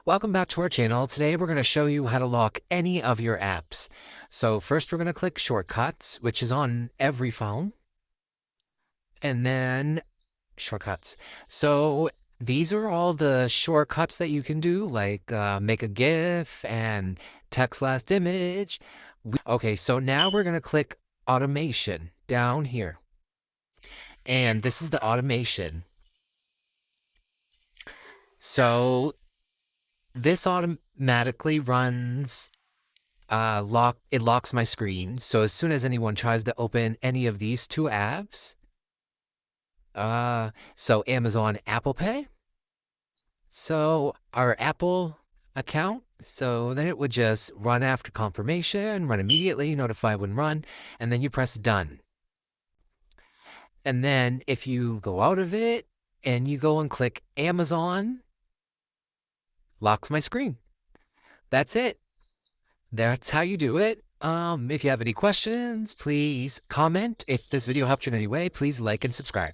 Welcome back to our channel. Today we're going to show you how to lock any of your apps. So first we're going to click Shortcuts, which is on every phone, and then Shortcuts. So these are all the shortcuts that you can do, like make a GIF and text last image. Okay, so now we're going to click Automation down here. And this is the automation. So this automatically runs it locks my screen. So as soon as anyone tries to open any of these two apps, so Amazon Apple Pay, so our Apple account, so then it would just run after confirmation, run immediately, notify when run, and then you press done. And then if you go out of it and you go and click Amazon, locks my screen. That's it. That's how you do it. If you have any questions, please comment. If this video helped you in any way, please like and subscribe.